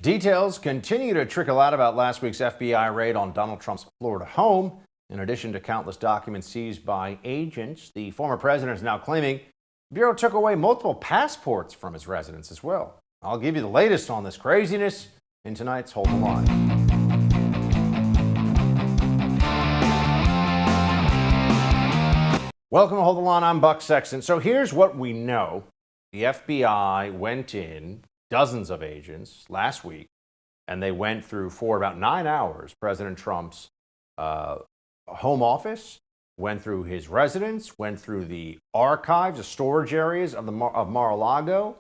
Details continue to trickle out about last week's FBI raid on Donald Trump's Florida home. In addition to countless documents seized by agents, the former president is now claiming the Bureau took away multiple passports from his residence as well. I'll give you the latest on this craziness in tonight's Hold the Line. Welcome to Hold the Line. I'm Buck Sexton. So here's what we know. The FBI went in, dozens of agents, last week, and they went through for about 9 hours President Trump's home office, went through his residence, went through the archives, the storage areas of Mar-a-Lago,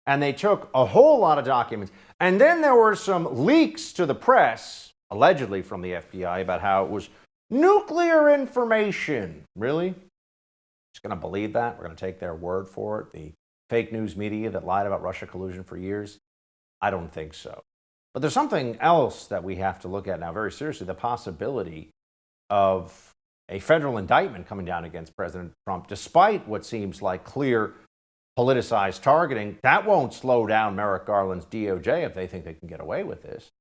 and they took a whole lot of documents. And then there were some leaks to the press, allegedly from the FBI, about how it was nuclear information. Really? Just going to believe that? We're going to take their word for it? The fake news media that lied about Russia collusion for years? I don't think so. But there's something else that we have to look at now very seriously, the possibility of a federal indictment coming down against President Trump, despite what seems like clear politicized targeting. That won't slow down Merrick Garland's DOJ if they think they can get away with this.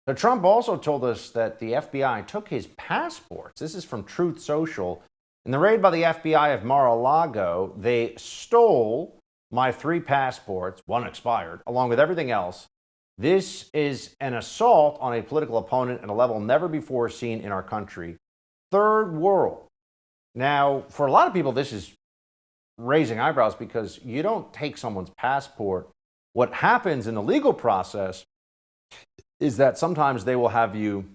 So Trump also told us that the FBI took his passports. This is from Truth Social. In the raid by the FBI of Mar-a-Lago, they stole my 3 passports, 1 expired, along with everything else. This is an assault on a political opponent at a level never before seen in our country. Third world. Now, for a lot of people, this is raising eyebrows because you don't take someone's passport. What happens in the legal process is that sometimes they will have you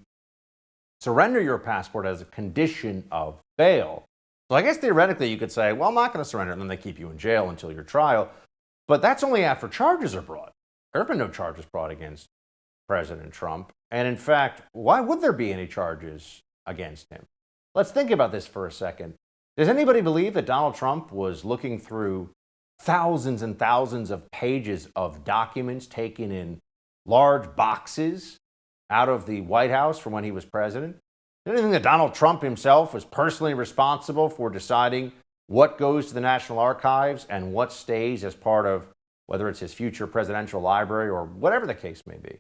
surrender your passport as a condition of bail. So I guess theoretically you could say, well, I'm not going to surrender, and then they keep you in jail until your trial. But that's only after charges are brought. There have been no charges brought against President Trump. And in fact, why would there be any charges against him? Let's think about this for a second. Does anybody believe that Donald Trump was looking through thousands and thousands of pages of documents taken in large boxes out of the White House from when he was president? Does anything that Donald Trump himself was personally responsible for deciding what goes to the National Archives and what stays as part of whether it's his future presidential library or whatever the case may be?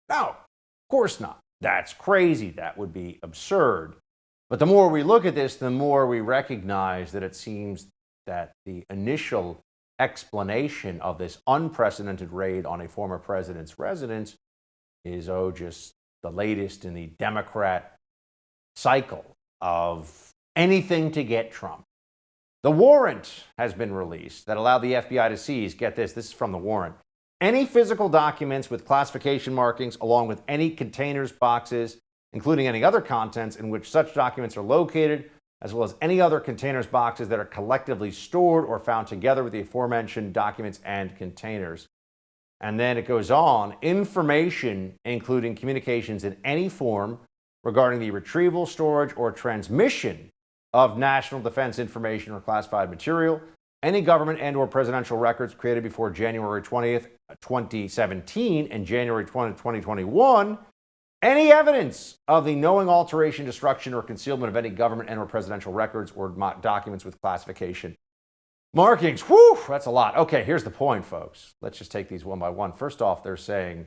No, of course not. That's crazy. That would be absurd. But the more we look at this, the more we recognize that it seems that the initial explanation of this unprecedented raid on a former president's residence is, just the latest in the Democrat cycle of anything to get Trump. The warrant has been released that allowed the FBI to seize, get this is from the warrant, any physical documents with classification markings along with any containers, boxes, including any other contents in which such documents are located, as well as any other containers, boxes that are collectively stored or found together with the aforementioned documents and containers. And then it goes on, information including communications in any form regarding the retrieval, storage, or transmission of national defense information or classified material, any government and or presidential records created before January 20th, 2017 and January 20th, 2021, any evidence of the knowing alteration, destruction, or concealment of any government and or presidential records or documents with classification markings. Whew, that's a lot. Okay, here's the point, folks. Let's just take these one by one. First off, they're saying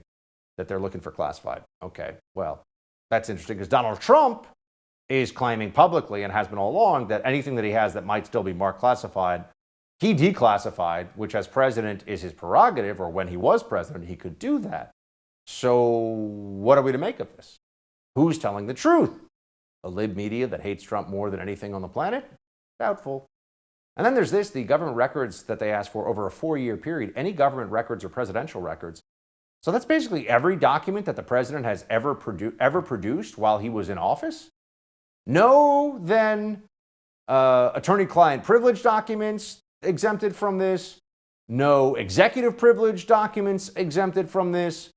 that they're looking for classified. Okay, well, that's interesting because Donald Trump is claiming publicly and has been all along that anything that he has that might still be marked classified, he declassified, which as president is his prerogative, or when he was president, he could do that. So what are we to make of this? Who's telling the truth? A lib media that hates Trump more than anything on the planet? Doubtful. And then there's this, the government records that they asked for over a 4-year period, any government records or presidential records. So that's basically every document that the president has ever produced while he was in office. No, then attorney-client privilege documents exempted from this. No executive privilege documents exempted from this.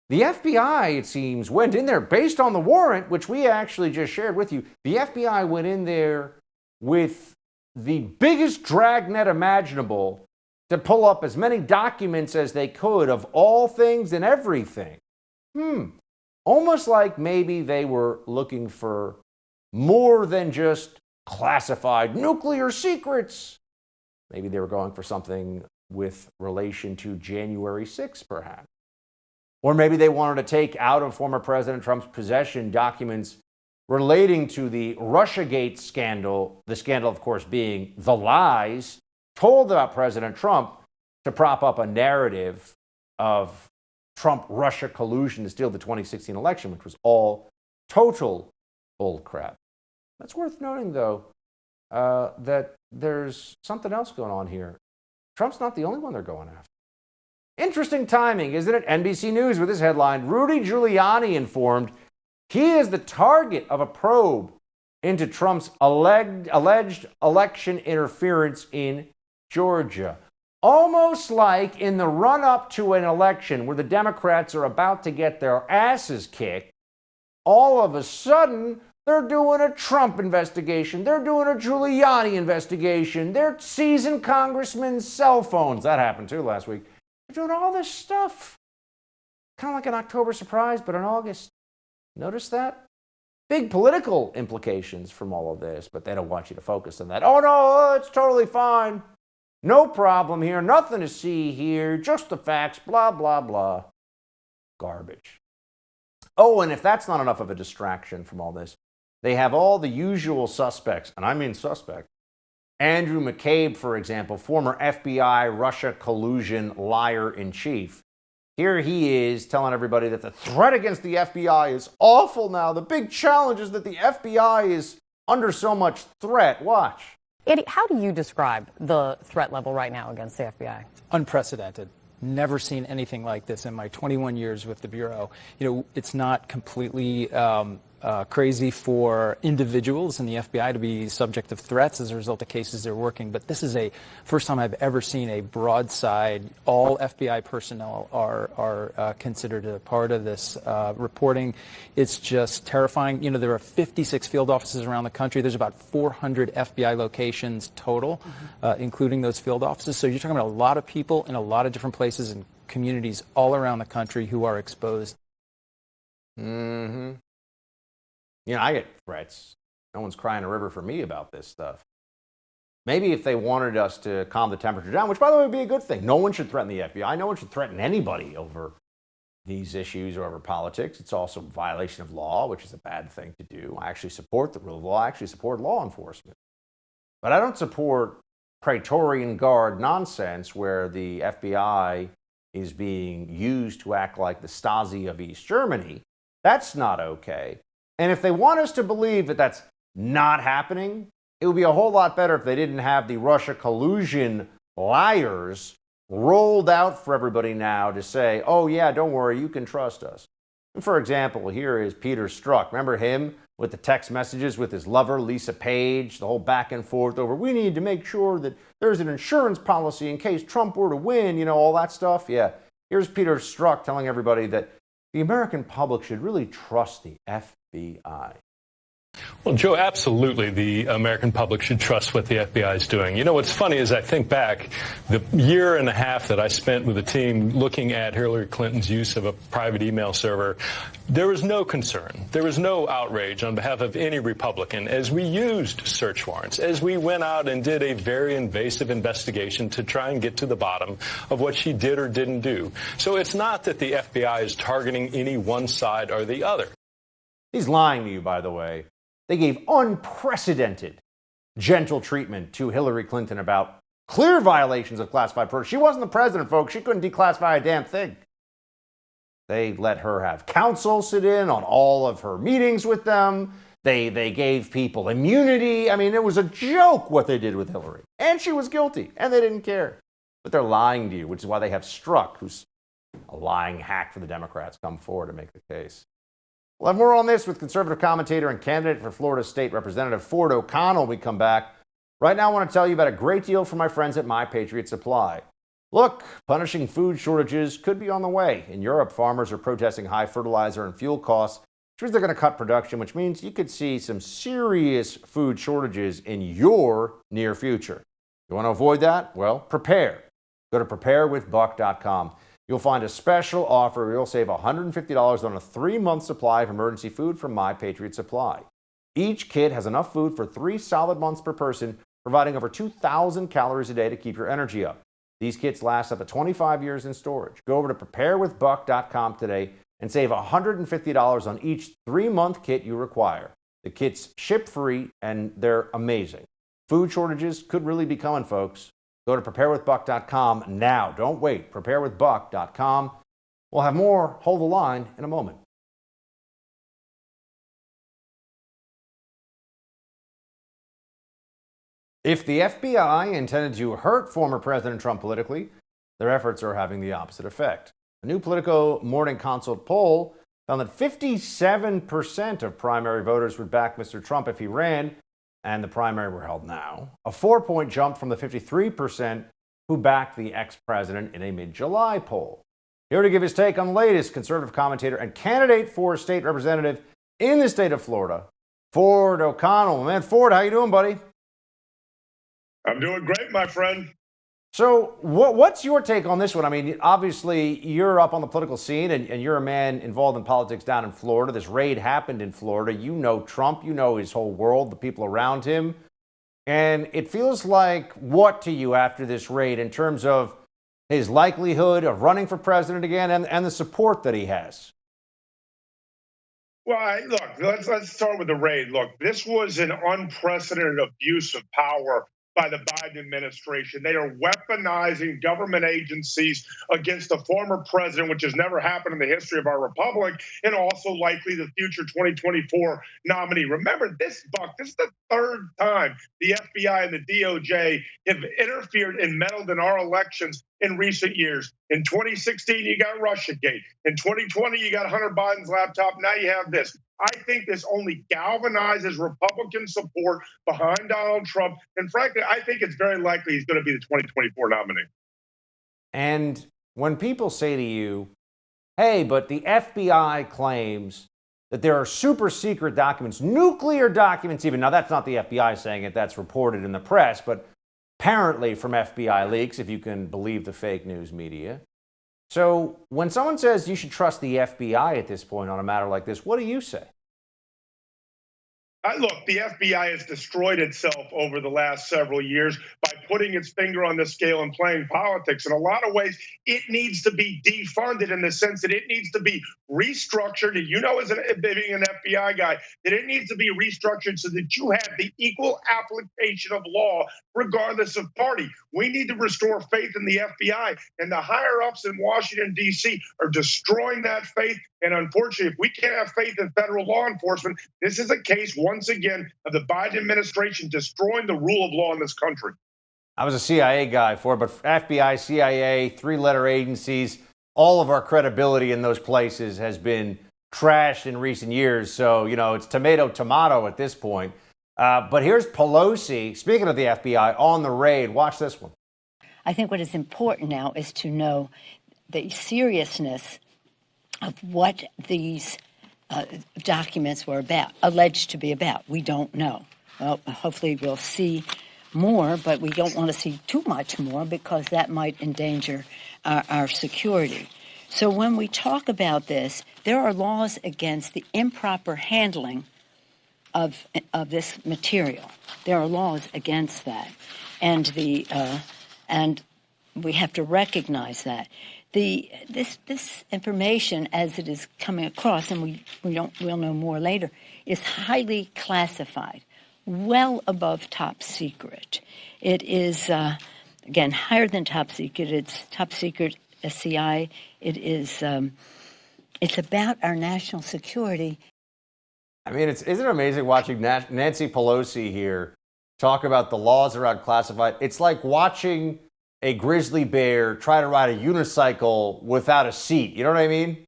The FBI, it seems, went in there based on the warrant, which we actually just shared with you. The FBI went in there with the biggest dragnet imaginable to pull up as many documents as they could of all things and everything. Almost like maybe they were looking for more than just classified nuclear secrets. Maybe they were going for something with relation to January 6th, perhaps. Or maybe they wanted to take out of former President Trump's possession documents relating to the Russiagate scandal, the scandal, of course, being the lies told about President Trump to prop up a narrative of Trump-Russia collusion to steal the 2016 election, which was all total bullcrap. That's worth noting, though, that there's something else going on here. Trump's not the only one they're going after. Interesting timing, isn't it? NBC News with this headline, Rudy Giuliani informed he is the target of a probe into Trump's alleged election interference in Georgia. Almost like in the run-up to an election where the Democrats are about to get their asses kicked, all of a sudden, they're doing a Trump investigation. They're doing a Giuliani investigation. They're seizing congressmen's cell phones. That happened too last week. They're doing all this stuff. Kind of like an October surprise, but in August. Notice that? Big political implications from all of this, but they don't want you to focus on that. Oh, no, it's totally fine. No problem here. Nothing to see here. Just the facts. Blah, blah, blah. Garbage. Oh, and if that's not enough of a distraction from all this, they have all the usual suspects, and I mean suspect. Andrew McCabe, for example, former FBI Russia collusion liar-in-chief. Here he is telling everybody that the threat against the FBI is awful now. The big challenge is that the FBI is under so much threat. Watch. Andy, how do you describe the threat level right now against the FBI? Unprecedented. Never seen anything like this in my 21 years with the Bureau. You know, it's not completely crazy for individuals in the FBI to be subject of threats as a result of cases they're working, but this is a first time I've ever seen a broadside, all FBI personnel are considered a part of this reporting. It's just terrifying. You know, there are 56 field offices around the country. There's about 400 FBI locations total, including those field offices. So you're talking about a lot of people in a lot of different places and communities all around the country who are exposed. Mm-hmm. You know, I get threats. No one's crying a river for me about this stuff. Maybe if they wanted us to calm the temperature down, which, by the way, would be a good thing. No one should threaten the FBI. No one should threaten anybody over these issues or over politics. It's also a violation of law, which is a bad thing to do. I actually support the rule of law. I actually support law enforcement. But I don't support Praetorian Guard nonsense where the FBI is being used to act like the Stasi of East Germany. That's not okay. And if they want us to believe that that's not happening, it would be a whole lot better if they didn't have the Russia collusion liars rolled out for everybody now to say, oh yeah, don't worry, you can trust us. And for example, here is Peter Strzok. Remember him with the text messages with his lover, Lisa Page, the whole back and forth over, we need to make sure that there's an insurance policy in case Trump were to win, you know, all that stuff. Yeah, here's Peter Strzok telling everybody that the American public should really trust the FBI. Well, Joe, absolutely. The American public should trust what the FBI is doing. You know, what's funny is I think back the year and a half that I spent with the team looking at Hillary Clinton's use of a private email server, there was no concern. There was no outrage on behalf of any Republican as we used search warrants, as we went out and did a very invasive investigation to try and get to the bottom of what she did or didn't do. So it's not that the FBI is targeting any one side or the other. He's lying to you, by the way. They gave unprecedented gentle treatment to Hillary Clinton about clear violations of classified privilege. She wasn't the president, folks. She couldn't declassify a damn thing. They let her have counsel sit in on all of her meetings with them. They gave people immunity. I mean, it was a joke what they did with Hillary. And she was guilty, and they didn't care. But they're lying to you, which is why they have Strzok, who's a lying hack for the Democrats, come forward to make the case. We'll have more on this with conservative commentator and candidate for Florida State Representative Ford O'Connell when we come back. Right now, I want to tell you about a great deal from my friends at My Patriot Supply. Look, punishing food shortages could be on the way. In Europe, farmers are protesting high fertilizer and fuel costs, which means they're going to cut production, which means you could see some serious food shortages in your near future. You want to avoid that? Well, prepare. Go to preparewithbuck.com. You'll find a special offer where you'll save $150 on a 3-month supply of emergency food from My Patriot Supply. Each kit has enough food for 3 solid months per person, providing over 2,000 calories a day to keep your energy up. These kits last up to 25 years in storage. Go over to preparewithbuck.com today and save $150 on each 3-month kit you require. The kits ship free and they're amazing. Food shortages could really be coming, folks. Go to preparewithbuck.com now. Don't wait. Preparewithbuck.com. We'll have more Hold the Line in a moment. If the FBI intended to hurt former President Trump politically, their efforts are having the opposite effect. A new Politico Morning Consult poll found that 57% of primary voters would back Mr. Trump if he ran, and the primary were held now. A 4-point jump from the 53% who backed the ex-president in a mid-July poll. Here to give his take on the latest, conservative commentator and candidate for state representative in the state of Florida, Ford O'Connell. Man, Ford, how you doing, buddy? I'm doing great, my friend. So what's your take on this one? I mean, obviously, you're up on the political scene and you're a man involved in politics down in Florida. This raid happened in Florida. You know Trump. You know his whole world, the people around him. And it feels like what to you after this raid in terms of his likelihood of running for president again and the support that he has? Well, look, let's start with the raid. Look, this was an unprecedented abuse of power by the Biden administration. They are weaponizing government agencies against the former president, which has never happened in the history of our republic, and also likely the future 2024 nominee. Remember, this is the third time the FBI and the DOJ have interfered and meddled in our elections in recent years. In 2016, you got Russiagate. In 2020, you got Hunter Biden's laptop. Now you have this. I think this only galvanizes Republican support behind Donald Trump. And frankly, I think it's very likely he's going to be the 2024 nominee. And when people say to you, hey, but the FBI claims that there are super secret documents, nuclear documents even. Now, that's not the FBI saying it. That's reported in the press. But apparently from FBI leaks, if you can believe the fake news media. So when someone says you should trust the FBI at this point on a matter like this, what do you say? Look, the FBI has destroyed itself over the last several years by putting its finger on the scale and playing politics. In a lot of ways, it needs to be defunded in the sense that it needs to be restructured. And you know, as being an FBI guy, that it needs to be restructured so that you have the equal application of law regardless of party. We need to restore faith in the FBI, and the higher-ups in Washington, D.C. are destroying that faith. And unfortunately, if we can't have faith in federal law enforcement, this is a case, once again, of the Biden administration destroying the rule of law in this country. I was a CIA guy for it, but FBI, CIA, 3-letter agencies, all of our credibility in those places has been trashed in recent years. So, you know, it's tomato at this point. But here's Pelosi, speaking of the FBI, on the raid. Watch this one. I think what is important now is to know the seriousness of what these documents were about, alleged to be about. We don't know. Well, hopefully we'll see more, but we don't want to see too much more because that might endanger our security. So when we talk about this, there are laws against the improper handling of this material. There are laws against that, and and we have to recognize that. This information, as it is coming across, and we'll know more later, is highly classified, well above top secret. It is again higher than top secret. It's top secret SCI. It is. It's about our national security. I mean, isn't it amazing watching Nancy Pelosi here talk about the laws around classified? It's like watching a grizzly bear try to ride a unicycle without a seat. You know what I mean?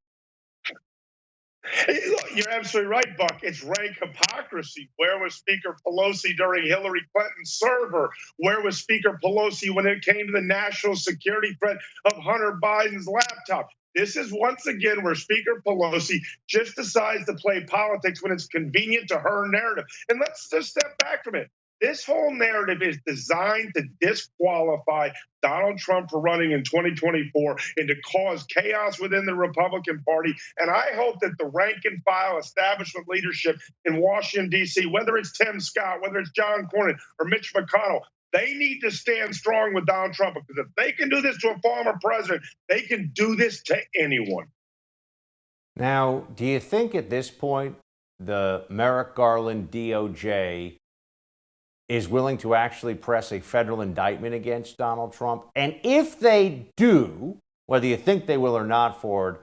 You're absolutely right, Buck. It's rank hypocrisy. Where was Speaker Pelosi during Hillary Clinton's server? Where was Speaker Pelosi when it came to the national security threat of Hunter Biden's laptop? This is once again where Speaker Pelosi just decides to play politics when it's convenient to her narrative. And let's just step back from it. This whole narrative is designed to disqualify Donald Trump for running in 2024 and to cause chaos within the Republican Party. And I hope that the rank and file establishment leadership in Washington, D.C., whether it's Tim Scott, whether it's John Cornyn or Mitch McConnell, They need to stand strong with Donald Trump, because if they can do this to a former president, they can do this to anyone. Now, do you think at this point the Merrick Garland DOJ is willing to actually press a federal indictment against Donald Trump? And if they do, whether you think they will or not, Ford,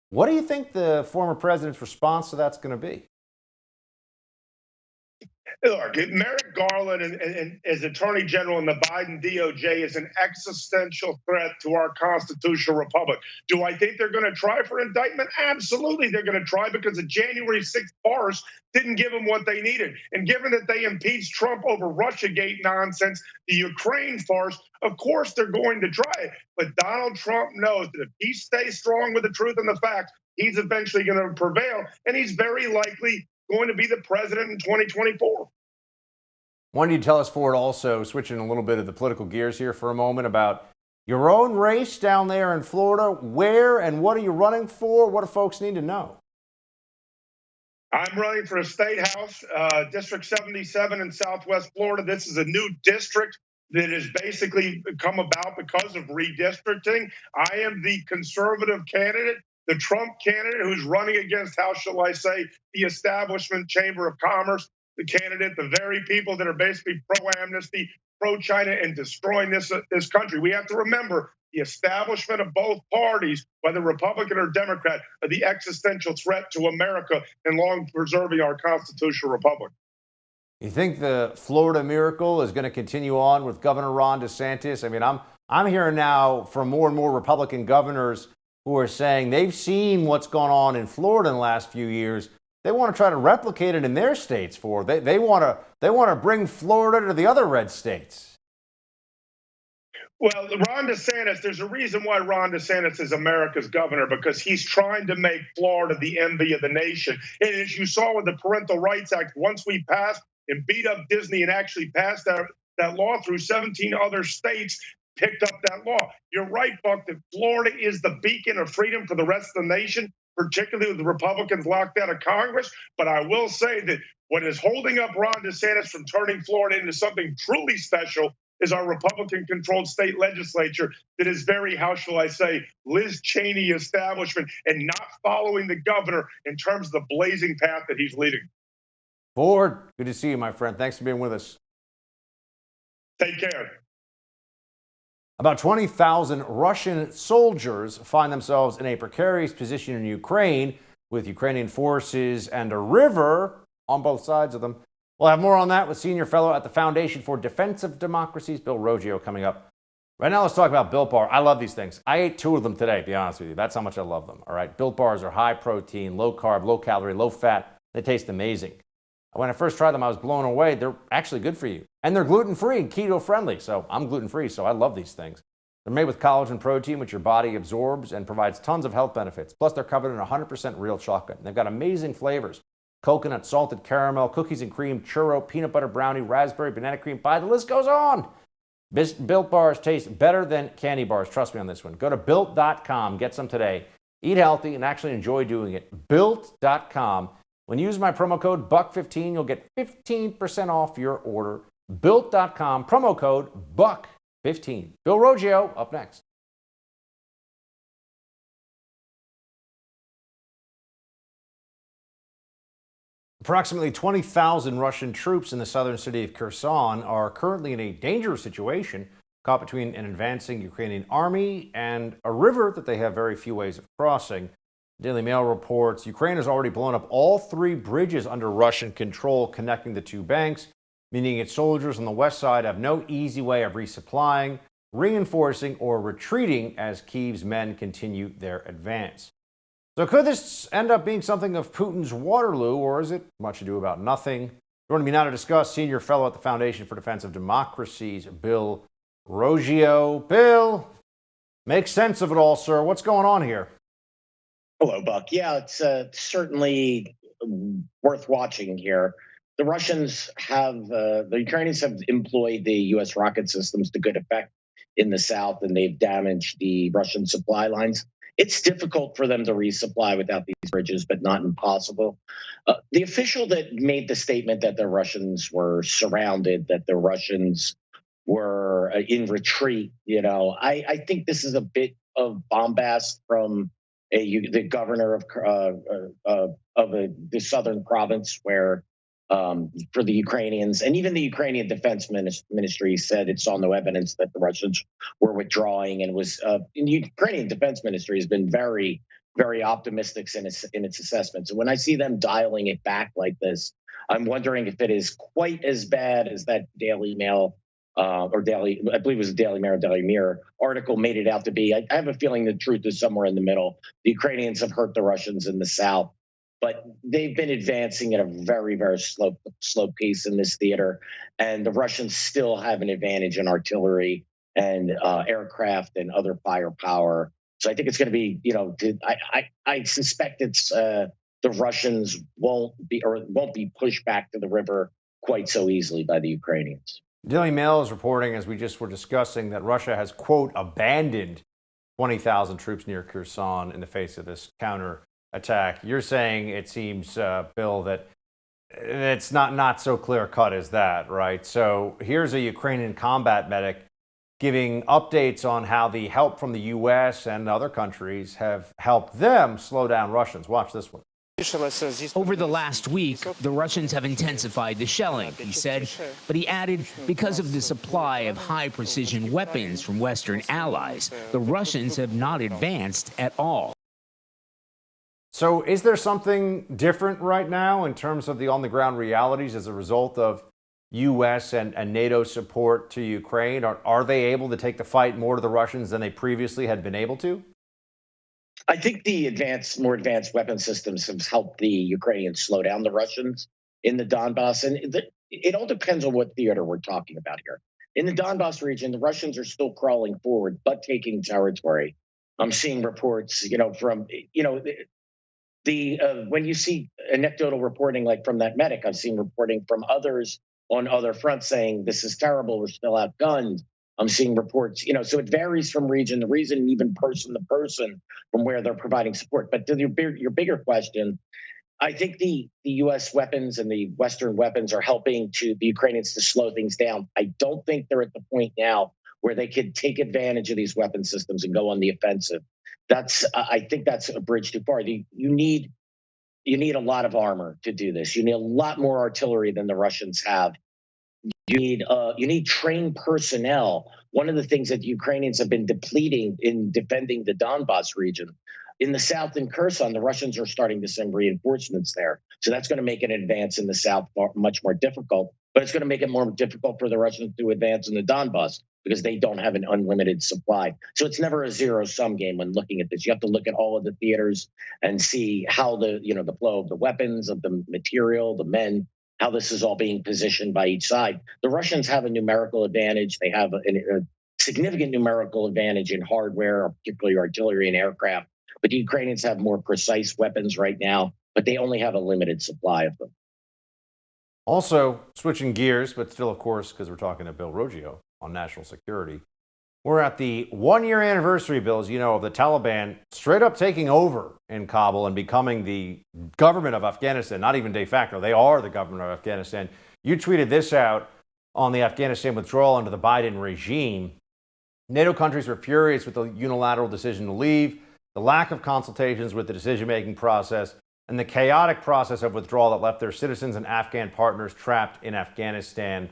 what do you think the former president's response to that's going to be? Look, Merrick Garland and as Attorney General in the Biden DOJ is an existential threat to our constitutional republic. Do I think they're going to try for indictment? Absolutely, they're going to try, because the January 6th farce didn't give them what they needed. And given that they impeached Trump over Russiagate nonsense, the Ukraine farce, of course they're going to try it. But Donald Trump knows that if he stays strong with the truth and the facts, he's eventually going to prevail, and he's very likely going to be the president in 2024. Why don't you tell us, Ford, also switching a little bit of the political gears here for a moment, about your own race down there in Florida? Where and what are you running for? What do folks need to know? I'm running for a state house, District 77 in Southwest Florida. This is a new district that has basically come about because of redistricting. I am the conservative candidate, the Trump candidate, who's running against, how shall I say, the establishment Chamber of Commerce, the candidate, the very people that are basically pro-amnesty, pro-China, and destroying this country. We have to remember the establishment of both parties, whether Republican or Democrat, are the existential threat to America and long preserving our constitutional republic. You think the Florida miracle is going to continue on with Governor Ron DeSantis? I mean, I'm hearing now from more and more Republican governors who are saying they've seen what's gone on in Florida in the last few years. They want to try to replicate it in their states. They want to bring Florida to the other red states. Well, Ron DeSantis, there's a reason why Ron DeSantis is America's governor, because he's trying to make Florida the envy of the nation. And as you saw with the Parental Rights Act, once we passed and beat up Disney and actually passed that law through, 17 other states picked up that law. You're right, Buck, that Florida is the beacon of freedom for the rest of the nation, particularly with the Republicans locked out of Congress. But I will say that what is holding up Ron DeSantis from turning Florida into something truly special is our Republican-controlled state legislature that is very, how shall I say, Liz Cheney establishment, and not following the governor in terms of the blazing path that he's leading. Ford, good to see you, my friend. Thanks for being with us. Take care. About 20,000 Russian soldiers find themselves in a precarious position in Ukraine, with Ukrainian forces and a river on both sides of them. We'll have more on that with senior fellow at the Foundation for Defense of Democracies, Bill Roggio, coming up. Right now, let's talk about Built Bar. I love these things. I ate 2 of them today, to be honest with you. That's how much I love them. All right, Built Bars are high protein, low carb, low calorie, low fat. They taste amazing. When I first tried them, I was blown away. They're actually good for you. And they're gluten-free and keto-friendly. So I'm gluten-free, so I love these things. They're made with collagen protein, which your body absorbs and provides tons of health benefits. Plus, they're covered in 100% real chocolate. And they've got amazing flavors: coconut, salted caramel, cookies and cream, churro, peanut butter brownie, raspberry, banana cream pie. The list goes on. Built Bars taste better than candy bars. Trust me on this one. Go to Built.com. Get some today. Eat healthy and actually enjoy doing it. Built.com. When you use my promo code BUCK15, you'll get 15% off your order. Built.com, promo code BUCK15. Bill Roggio, up next. Approximately 20,000 Russian troops in the southern city of Kherson are currently in a dangerous situation, caught between an advancing Ukrainian army and a river that they have very few ways of crossing. Daily Mail reports Ukraine has already blown up all 3 bridges under Russian control connecting the 2 banks, meaning its soldiers on the west side have no easy way of resupplying, reinforcing, or retreating as Kyiv's men continue their advance. So could this end up being something of Putin's Waterloo, or is it much ado about nothing? Joining me now to discuss, senior fellow at the Foundation for Defense of Democracies, Bill Roggio. Bill, make sense of it all, sir. What's going on here? Hello, Buck. Yeah, it's certainly worth watching here. The the Ukrainians have employed the U.S. rocket systems to good effect in the south, and they've damaged the Russian supply lines. It's difficult for them to resupply without these bridges, but not impossible. The official that made the statement that the Russians were surrounded, that the Russians were in retreat. I think this is a bit of bombast from the governor of the southern province, where for the Ukrainians, and even the Ukrainian Defense Ministry said it saw no evidence that the Russians were withdrawing, and was in the Ukrainian Defense Ministry has been very, very optimistic in its assessments. And when I see them dialing it back like this, I'm wondering if it is quite as bad as that Daily Mail I believe it was a Daily Mail or Daily Mirror article made it out to be. I have a feeling the truth is somewhere in the middle. The Ukrainians have hurt the Russians in the south, but they've been advancing at a very, very slow pace in this theater, and the Russians still have an advantage in artillery and aircraft and other firepower. So I think it's going to be, I suspect it's the Russians won't be pushed back to the river quite so easily by the Ukrainians. Daily Mail is reporting, as we just were discussing, that Russia has, quote, abandoned 20,000 troops near Kherson in the face of this counterattack. You're saying it seems, Bill, that it's not so clear cut as that, right? So here's a Ukrainian combat medic giving updates on how the help from the U.S. and other countries have helped them slow down Russians. Watch this one. Over the last week, the Russians have intensified the shelling, he said, but he added, because of the supply of high-precision weapons from Western allies, the Russians have not advanced at all. So is there something different right now in terms of the on-the-ground realities as a result of U.S. and NATO support to Ukraine? Are they able to take the fight more to the Russians than they previously had been able to? I think the more advanced weapon systems have helped the Ukrainians slow down the Russians in the Donbass. And it all depends on what theater we're talking about here. In the Donbass region, the Russians are still crawling forward, but taking territory. I'm seeing reports, from, when you see anecdotal reporting like from that medic, I've seen reporting from others on other fronts saying this is terrible, we're still outgunned. I'm seeing reports, so it varies from region to region, and even person to person from where they're providing support. But to your bigger question, I think the U.S. weapons and the Western weapons are helping the Ukrainians to slow things down. I don't think they're at the point now where they could take advantage of these weapon systems and go on the offensive. I think that's a bridge too far. You need a lot of armor to do this. You need a lot more artillery than the Russians have. You need trained personnel. One of the things that the Ukrainians have been depleting in defending the Donbass region. In the south, in Kherson, the Russians are starting to send reinforcements there. So that's going to make an advance in the south much more difficult. But it's going to make it more difficult for the Russians to advance in the Donbass because they don't have an unlimited supply. So it's never a zero-sum game when looking at this. You have to look at all of the theaters and see how the flow of the weapons, of the material, the men, how this is all being positioned by each side. The Russians have a numerical advantage. They have a significant numerical advantage in hardware, particularly artillery and aircraft. But the Ukrainians have more precise weapons right now, but they only have a limited supply of them. Also, switching gears, but still, of course, because we're talking to Bill Roggio on national security, we're at the one-year anniversary, Bill, as you know, of the Taliban straight up taking over in Kabul and becoming the government of Afghanistan, not even de facto. They are the government of Afghanistan. You tweeted this out on the Afghanistan withdrawal under the Biden regime. NATO countries were furious with the unilateral decision to leave, the lack of consultations with the decision-making process, and the chaotic process of withdrawal that left their citizens and Afghan partners trapped in Afghanistan.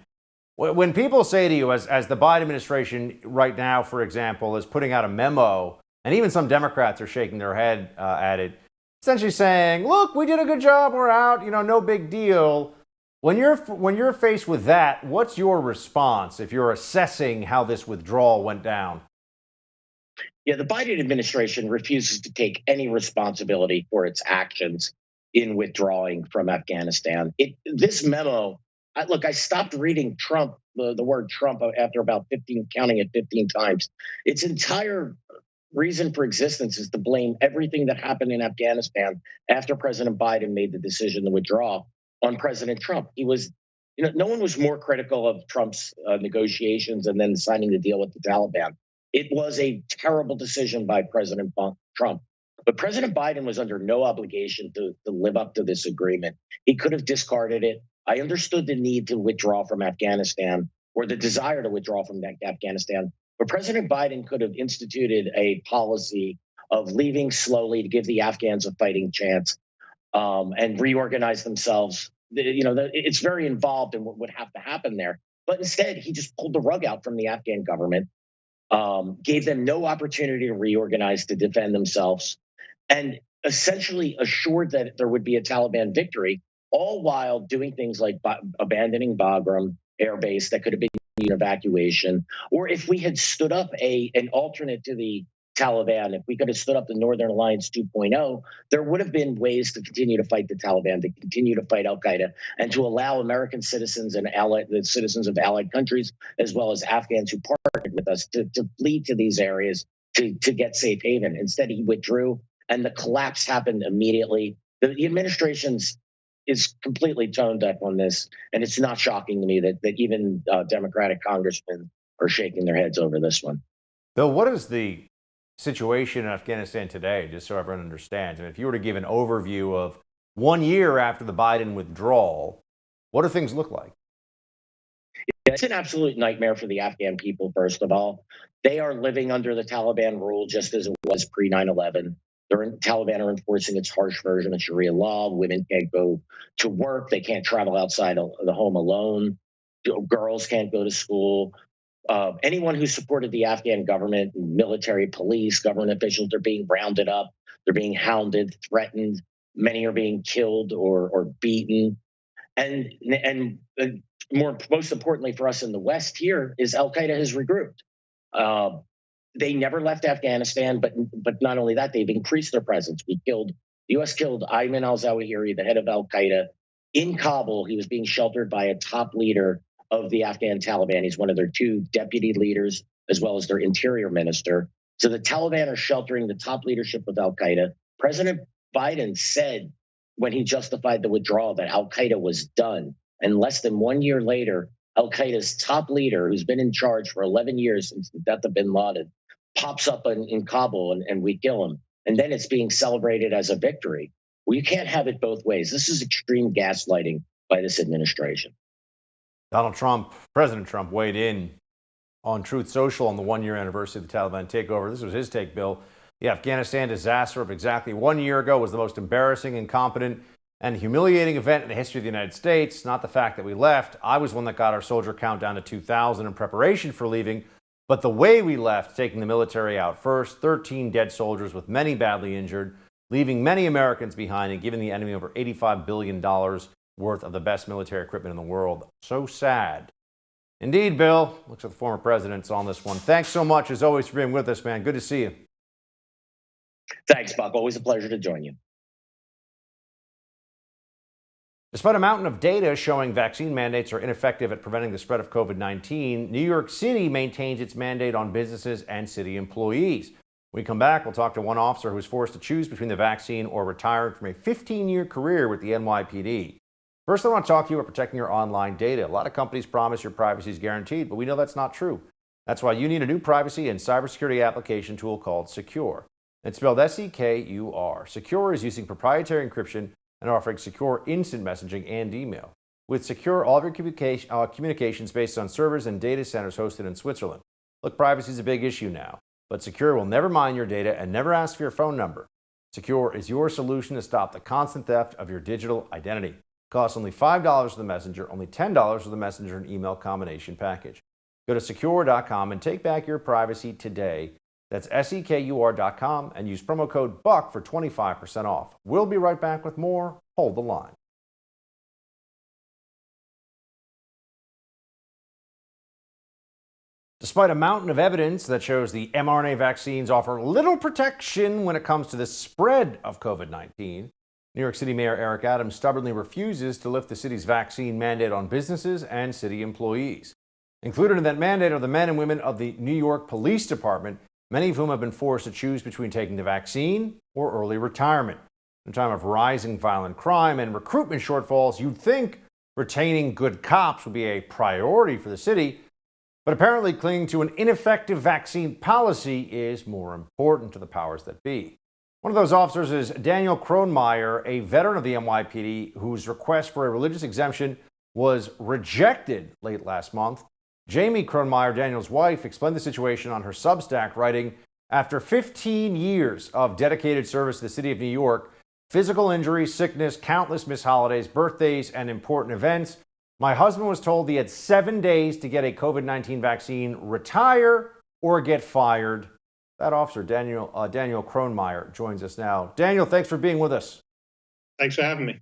When people say to you, as the Biden administration right now, for example, is putting out a memo, and even some Democrats are shaking their head at it, essentially saying, look, we did a good job, we're out, no big deal. When you're faced with that, what's your response if you're assessing how this withdrawal went down? Yeah, the Biden administration refuses to take any responsibility for its actions in withdrawing from Afghanistan. This memo, I stopped reading Trump, the word Trump, after about counting it 15 times. Its entire reason for existence is to blame everything that happened in Afghanistan after President Biden made the decision to withdraw on President Trump. He was, no one was more critical of Trump's negotiations and then signing the deal with the Taliban. It was a terrible decision by President Trump. But President Biden was under no obligation to live up to this agreement. He could have discarded it. I understood the need to withdraw from Afghanistan, or the desire to withdraw from Afghanistan. But President Biden could have instituted a policy of leaving slowly to give the Afghans a fighting chance, and reorganize themselves. It's very involved in what would have to happen there. But instead, he just pulled the rug out from the Afghan government, gave them no opportunity to reorganize, to defend themselves, and essentially assured that there would be a Taliban victory, all while doing things like abandoning Bagram Air Base that could have been an evacuation. Or if we had stood up an alternate to the Taliban, if we could have stood up the Northern Alliance 2.0, there would have been ways to continue to fight the Taliban, to continue to fight Al-Qaeda, and to allow American citizens and the citizens of allied countries, as well as Afghans who partnered with us, to flee to these areas to get safe haven. Instead, he withdrew, and the collapse happened immediately. The administration is completely tone deaf on this, and it's not shocking to me that even Democratic congressmen are shaking their heads over this one. Bill, what is the situation in Afghanistan today, just so everyone understands? And if you were to give an overview of 1 year after the Biden withdrawal, what do things look like? It's an absolute nightmare for the Afghan people, first of all. They are living under the Taliban rule just as it was pre 9/11. The Taliban are enforcing its harsh version of Sharia law. Women can't go to work. They can't travel outside of the home alone. Girls can't go to school. Anyone who supported the Afghan government, military, police, government officials, they're being rounded up. They're being hounded, threatened. Many are being killed or beaten. And most importantly for us in the West here is Al-Qaeda has regrouped. They never left Afghanistan, but not only that, they've increased their presence. The U.S. killed Ayman al-Zawahiri, the head of Al-Qaeda, in Kabul. He was being sheltered by a top leader of the Afghan Taliban. He's one of their two deputy leaders, as well as their interior minister. So the Taliban are sheltering the top leadership of Al-Qaeda. President Biden said when he justified the withdrawal that Al-Qaeda was done. And less than 1 year later, Al-Qaeda's top leader, who's been in charge for 11 years since the death of bin Laden, pops up in Kabul and we kill him. And then it's being celebrated as a victory. Well, you can't have it both ways. This is extreme gaslighting by this administration. President Trump weighed in on Truth Social on the 1 year anniversary of the Taliban takeover. This was his take, Bill. The Afghanistan disaster of exactly 1 year ago was the most embarrassing, incompetent, and humiliating event in the history of the United States. Not the fact that we left. I was one that got our soldier count down to 2,000 in preparation for leaving. But the way we left, taking the military out first, 13 dead soldiers with many badly injured, leaving many Americans behind and giving the enemy over $85 billion worth of the best military equipment in the world. So sad. Indeed, Bill. Looks like the former president's on this one. Thanks so much, as always, for being with us, man. Good to see you. Thanks, Buck. Always a pleasure to join you. Despite a mountain of data showing vaccine mandates are ineffective at preventing the spread of COVID-19, New York City maintains its mandate on businesses and city employees. When we come back, we'll talk to one officer who was forced to choose between the vaccine or retiring from a 15-year career with the NYPD. First, I want to talk to you about protecting your online data. A lot of companies promise your privacy is guaranteed, but we know that's not true. That's why you need a new privacy and cybersecurity application tool called Secure. It's spelled S-E-K-U-R. Secure is using proprietary encryption and offering secure instant messaging and email. With Secure, all of your communications based on servers and data centers hosted in Switzerland. Look, privacy is a big issue now, but Secure will never mine your data and never ask for your phone number. Secure is your solution to stop the constant theft of your digital identity. It costs only $5 for the messenger, only $10 for the messenger and email combination package. Go to secure.com and take back your privacy today. That's SEKUR.com and use promo code BUCK for 25% off. We'll be right back with more. Hold the line. Despite a mountain of evidence that shows the mRNA vaccines offer little protection when it comes to the spread of COVID-19, New York City Mayor Eric Adams stubbornly refuses to lift the city's vaccine mandate on businesses and city employees. Included in that mandate are the men and women of the New York Police Department, many of whom have been forced to choose between taking the vaccine or early retirement. In a time of rising violent crime and recruitment shortfalls, you'd think retaining good cops would be a priority for the city, but apparently clinging to an ineffective vaccine policy is more important to the powers that be. One of those officers is Daniel Kronmeyer, a veteran of the NYPD whose request for a religious exemption was rejected late last month. Jamie Kronmeyer, Daniel's wife, explained the situation on her Substack, writing, "After 15 years of dedicated service to the city of New York, physical injury, sickness, countless missed holidays, birthdays, and important events, my husband was told he had 7 days to get a COVID-19 vaccine, retire, or get fired." That officer, Daniel Kronmeyer, joins us now. Daniel, thanks for being with us. Thanks for having me.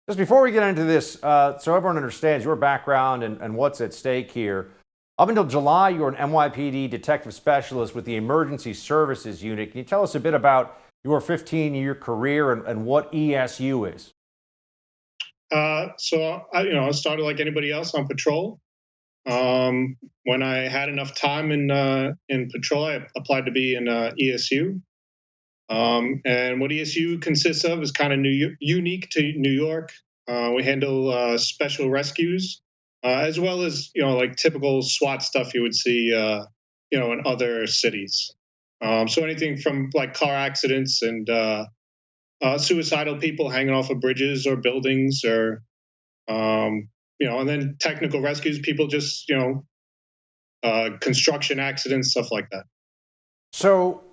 Just before we get into this, so everyone understands your background and what's at stake here, up until July, you were an NYPD detective specialist with the Emergency Services Unit. Can you tell us a bit about your 15-year career and what ESU is? So I started like anybody else on patrol. When I had enough time in patrol, I applied to be in ESU. And what ESU consists of is kind of unique to New York. We handle special rescues, as well as like typical SWAT stuff you would see in other cities. So anything from like car accidents and suicidal people hanging off of bridges or buildings, or and then technical rescues, people just construction accidents, stuff like that. So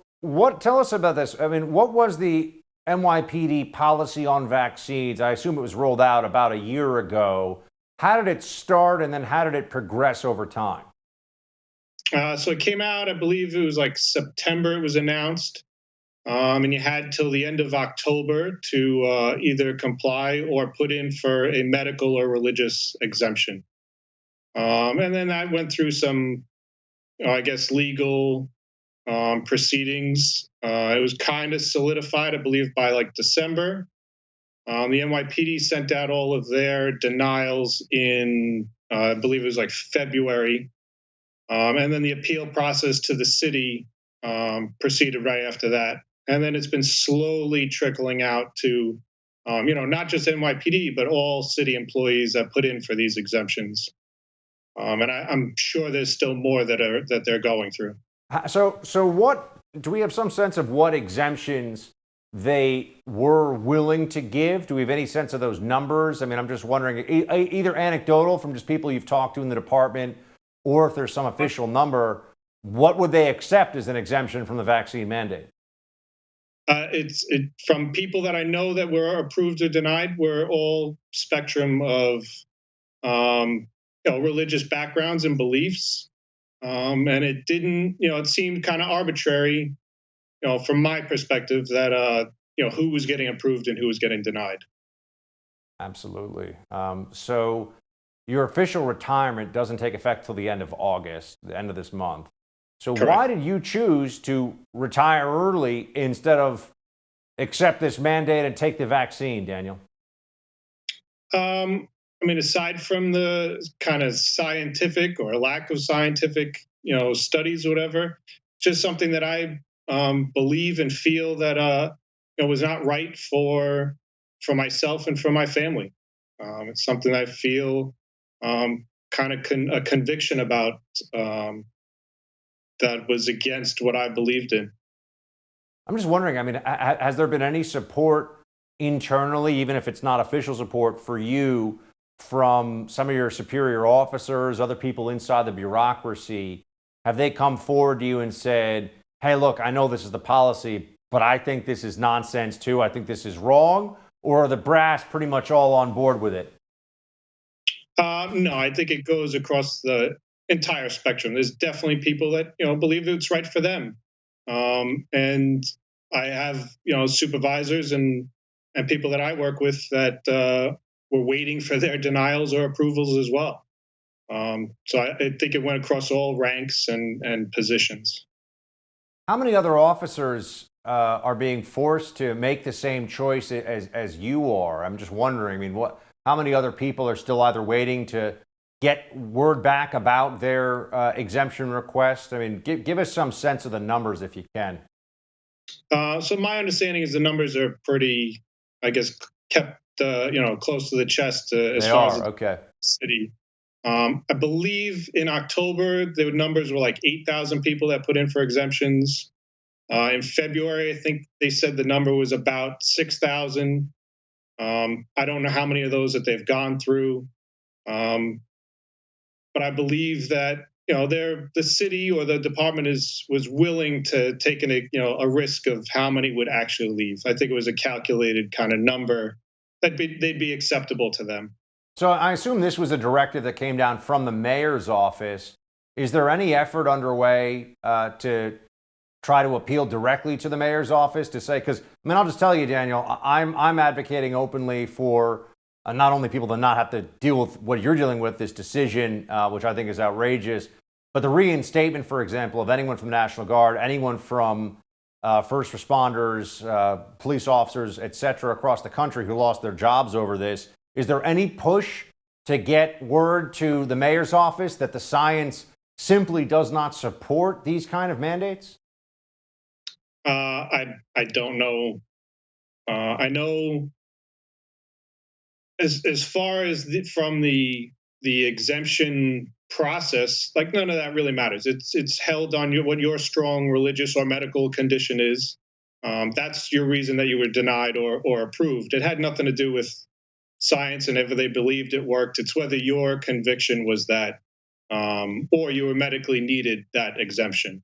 tell us about this. I mean, what was the NYPD policy on vaccines? I assume it was rolled out about a year ago. How did it start, and then how did it progress over time? So it came out, I believe it was like September it was announced. And you had till the end of October to either comply or put in for a medical or religious exemption. And then that went through some, I guess, legal proceedings. It was kind of solidified, I believe, by like December. The NYPD sent out all of their denials in, I believe it was like February. And then the appeal process to the city proceeded right after that. And then it's been slowly trickling out to, not just NYPD, but all city employees that put in for these exemptions. And I'm sure there's still more that they're going through. So what do we have some sense of what exemptions they were willing to give? Do we have any sense of those numbers? I mean, I'm just wondering, either anecdotal from just people you've talked to in the department, or if there's some official number, what would they accept as an exemption from the vaccine mandate? It's from people that I know that were approved or denied were all spectrum of religious backgrounds and beliefs. And it didn't, it seemed kind of arbitrary, from my perspective, that, who was getting approved and who was getting denied. Absolutely. So your official retirement doesn't take effect till the end of August, the end of this month. So Correct. Why did you choose to retire early instead of accept this mandate and take the vaccine, Daniel? I mean, aside from the kind of scientific or lack of scientific, studies or whatever, just something that I believe and feel that was not right for myself and for my family. It's something I feel kind of a conviction about that was against what I believed in. I'm just wondering, I mean, has there been any support internally, even if it's not official support for you, from some of your superior officers, other people inside the bureaucracy? Have they come forward to you and said, hey, look, I know this is the policy, but I think this is nonsense too. I think this is wrong? Or are the brass pretty much all on board with it? No, I think it goes across the entire spectrum. There's definitely people that, believe it's right for them. And I have, supervisors and people that I work with that were waiting for their denials or approvals as well. So I think it went across all ranks and positions. How many other officers are being forced to make the same choice as you are? I'm just wondering, I mean, how many other people are still either waiting to get word back about their exemption request? I mean, give us some sense of the numbers if you can. So my understanding is the numbers are pretty, I guess, kept close to the chest as far as the city. I believe in October the numbers were like 8,000 people that put in for exemptions. In February, I think they said the number was about 6,000. I don't know how many of those that they've gone through. but I believe that the city or the department was willing to take a risk of how many would actually leave. I think it was a calculated kind of number that they'd be acceptable to them. So I assume this was a directive that came down from the mayor's office. Is there any effort underway to try to appeal directly to the mayor's office to say, because I'll just tell you, Daniel, I'm advocating openly for not only people to not have to deal with what you're dealing with, this decision, which I think is outrageous, but the reinstatement, for example, of anyone from the National Guard, anyone from first responders, police officers, et cetera, across the country who lost their jobs over this. Is there any push to get word to the mayor's office that the science simply does not support these kind of mandates? I don't know. I know as far as from the exemption process, like none of that really matters. It's held on what your strong religious or medical condition is. That's your reason that you were denied or approved. It had nothing to do with science and if they believed it worked. It's whether your conviction was that or you were medically needed that exemption.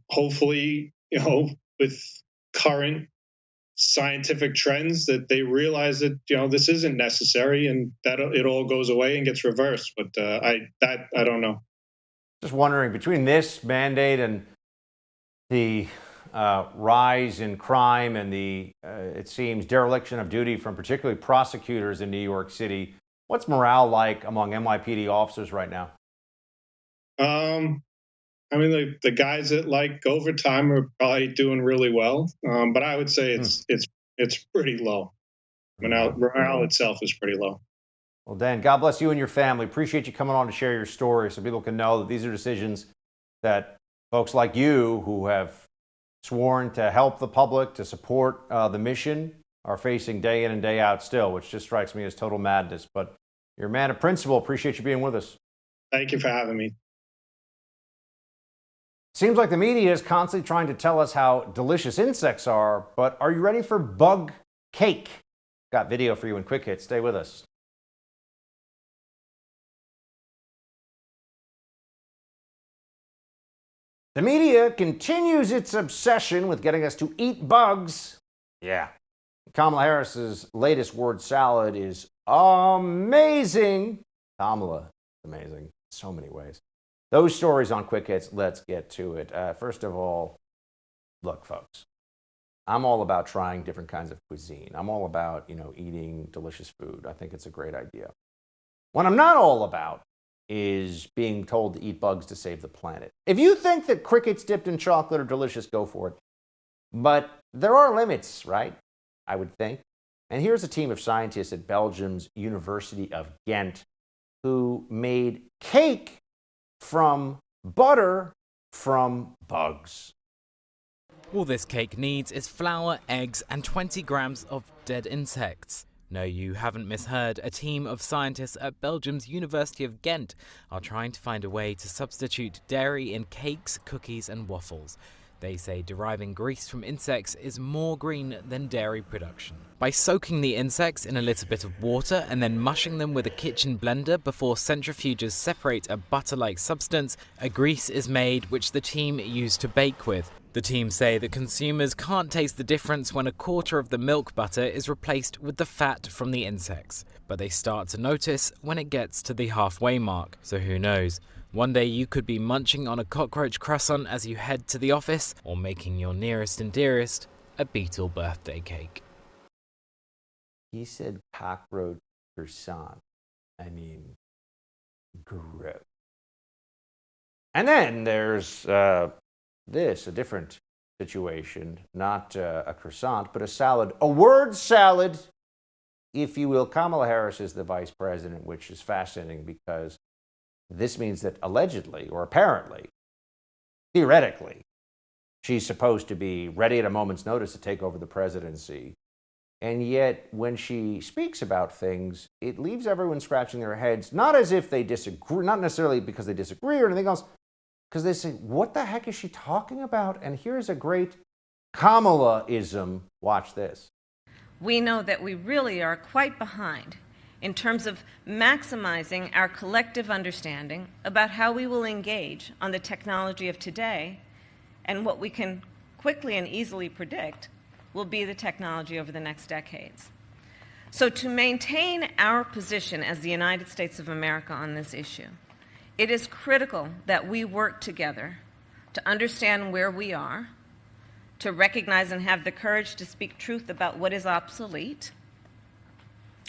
Hopefully, with current scientific trends, that they realize that this isn't necessary and that it all goes away and gets reversed. But I don't know. Just wondering, between this mandate and the rise in crime and the, it seems, dereliction of duty from particularly prosecutors in New York City, what's morale like among NYPD officers right now? The guys that like overtime are probably doing really well, but I would say it's pretty low. Morale itself is pretty low. Well, Dan, God bless you and your family. Appreciate you coming on to share your story so people can know that these are decisions that folks like you who have sworn to help the public, to support the mission, are facing day in and day out still, which just strikes me as total madness. But you're a man of principle. Appreciate you being with us. Thank you for having me. Seems like the media is constantly trying to tell us how delicious insects are, but are you ready for bug cake? Got video for you in Quick Hits. Stay with us. The media continues its obsession with getting us to eat bugs. Yeah. Kamala Harris's latest word salad is amazing. Kamala, amazing in so many ways. Those stories on Quick Hits, let's get to it. First of all, look, folks, I'm all about trying different kinds of cuisine. I'm all about, eating delicious food. I think it's a great idea. What I'm not all about is being told to eat bugs to save the planet. If you think that crickets dipped in chocolate are delicious, go for it. But there are limits, right? I would think. And here's a team of scientists at Belgium's University of Ghent who made cake from butter from bugs. All this cake needs is flour, eggs, and 20 grams of dead insects. No, you haven't misheard. A team of scientists at Belgium's University of Ghent are trying to find a way to substitute dairy in cakes, cookies, and waffles. They say deriving grease from insects is more green than dairy production. By soaking the insects in a little bit of water and then mushing them with a kitchen blender before centrifuges separate a butter-like substance, a grease is made which the team use to bake with. The team say that consumers can't taste the difference when a quarter of the milk butter is replaced with the fat from the insects, but they start to notice when it gets to the halfway mark. So who knows? One day you could be munching on a cockroach croissant as you head to the office, or making your nearest and dearest a beetle birthday cake. He said cockroach croissant. I mean, gross. And then there's a different situation, not a croissant, but a salad, a word salad, if you will. Kamala Harris is the vice president, which is fascinating because this means that allegedly, or apparently, theoretically, she's supposed to be ready at a moment's notice to take over the presidency. And yet, when she speaks about things, it leaves everyone scratching their heads, not as if they disagree, not necessarily because they disagree or anything else, because they say, what the heck is she talking about? And here's a great Kamala-ism. Watch this. We know that we really are quite behind in terms of maximizing our collective understanding about how we will engage on the technology of today and what we can quickly and easily predict will be the technology over the next decades. So to maintain our position as the United States of America on this issue, it is critical that we work together to understand where we are, to recognize and have the courage to speak truth about what is obsolete,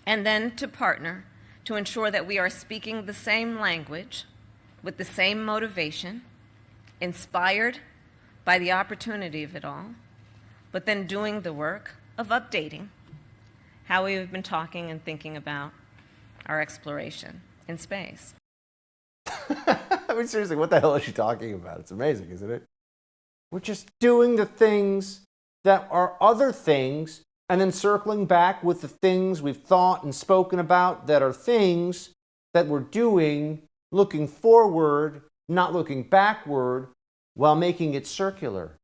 and then to partner to ensure that we are speaking the same language with the same motivation, inspired by the opportunity of it all, but then doing the work of updating how we have been talking and thinking about our exploration in space. I mean, seriously, what the hell is she talking about? It's amazing, isn't it? We're just doing the things that are other things and then circling back with the things we've thought and spoken about that are things that we're doing, looking forward, not looking backward, while making it circular.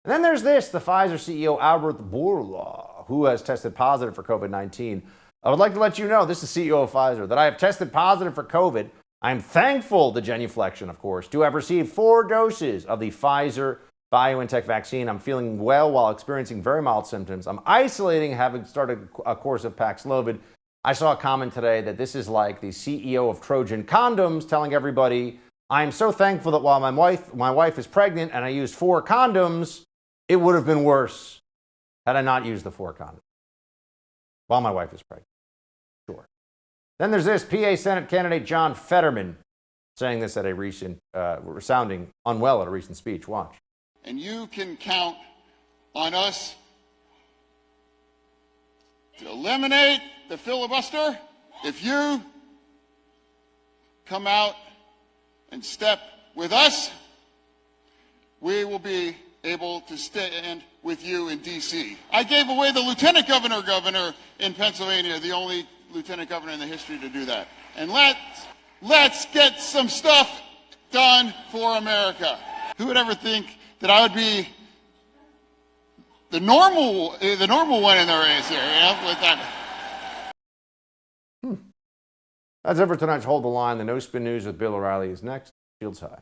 And then there's this, the Pfizer CEO Albert Bourla, who has tested positive for COVID-19. I would like to let you know, this is CEO of Pfizer, that I have tested positive for COVID. I'm thankful to genuflection, of course, to have received 4 doses of the Pfizer BioNTech vaccine. I'm feeling well while experiencing very mild symptoms. I'm isolating, having started a course of Paxlovid. I saw a comment today that this is like the CEO of Trojan Condoms telling everybody, I am so thankful that while my wife is pregnant and I used 4 condoms, it would have been worse had I not used the 4 condoms while my wife is pregnant. Sure. Then there's this, PA Senate candidate John Fetterman saying this at a recent, sounding unwell at a recent speech. Watch. And you can count on us to eliminate the filibuster if you come out and step with us. We will be able to stand with you in D.C. I gave away the lieutenant governor in Pennsylvania, the only lieutenant governor in the history to do that. And let's get some stuff done for America. Who would ever think that I would be the normal one in the race here, with that. That's it for tonight's Hold the Line. The No Spin News with Bill O'Reilly is next. Shields high.